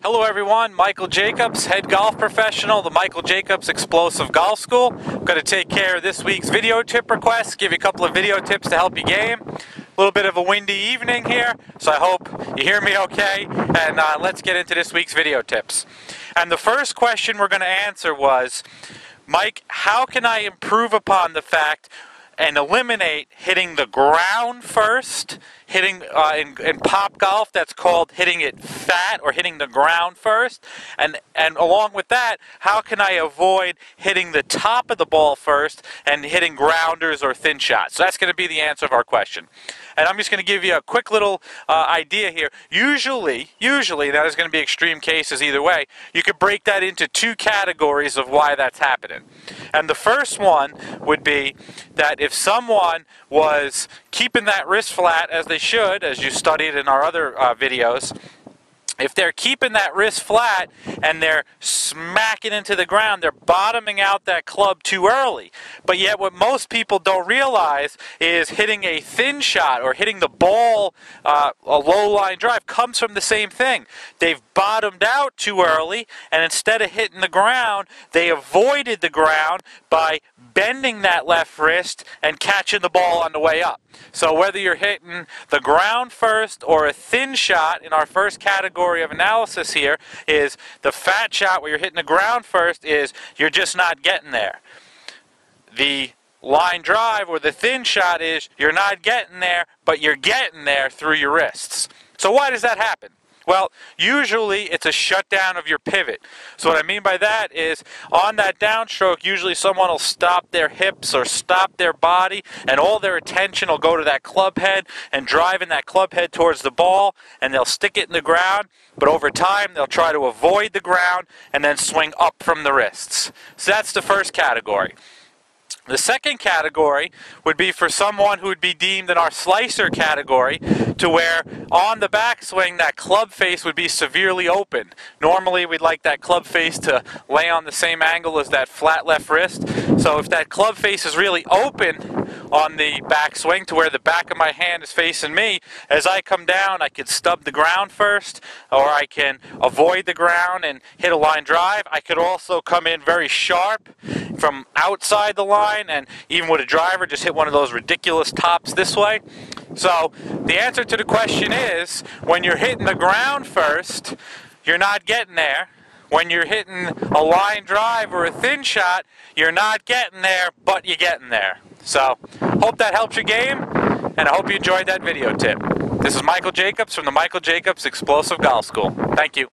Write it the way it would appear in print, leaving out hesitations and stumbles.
Hello everyone, Michael Jacobs, head golf professional, the Michael Jacobs Explosive Golf School. I'm going to take care of this week's video tip request, give you a couple of video tips to help you game. A little bit of a windy evening here, so I hope you hear me okay, and let's get into this week's video tips. And the first question we're going to answer was, Mike, how can I improve upon the fact and eliminate hitting the ground first? Hitting in pop golf, that's called hitting it fat or hitting the ground first. And along with that, how can I avoid hitting the top of the ball first and hitting grounders or thin shots? So that's going to be the answer of our question. And I'm just going to give you a quick little idea here. Usually, now there's going to be extreme cases either way, you could break that into two categories of why that's happening. And the first one would be that if someone was keeping that wrist flat as they should, as you studied in our other videos, if they're keeping that wrist flat and they're smacking into the ground, they're bottoming out that club too early. But yet what most people don't realize is hitting a thin shot or hitting the ball, a low line drive, comes from the same thing. They've bottomed out too early, and instead of hitting the ground, they avoided the ground by bending that left wrist and catching the ball on the way up. So whether you're hitting the ground first or a thin shot, in our first category of analysis here is the fat shot where you're hitting the ground first, is you're just not getting there. The line drive or the thin shot is you're not getting there, but you're getting there through your wrists. So why does that happen? Well, usually it's a shutdown of your pivot. So what I mean by that is on that downstroke, usually someone will stop their hips or stop their body, and all their attention will go to that club head and driving that club head towards the ball, and they'll stick it in the ground, but over time they'll try to avoid the ground and then swing up from the wrists. So that's the first category. The second category would be for someone who would be deemed in our slicer category, to where on the backswing that club face would be severely open. Normally we'd like that club face to lay on the same angle as that flat left wrist. So if that club face is really open on the backswing to where the back of my hand is facing me, as I come down I could stub the ground first, or I can avoid the ground and hit a line drive. I could also come in very sharp from outside the line, and even with a driver just hit one of those ridiculous tops this way. So the answer to the question is, when you're hitting the ground first, you're not getting there. When you're hitting a line drive or a thin shot, you're not getting there, but you're getting there. So hope that helps your game, and I hope you enjoyed that video tip. This is Michael Jacobs from the Michael Jacobs Explosive Golf School. Thank you.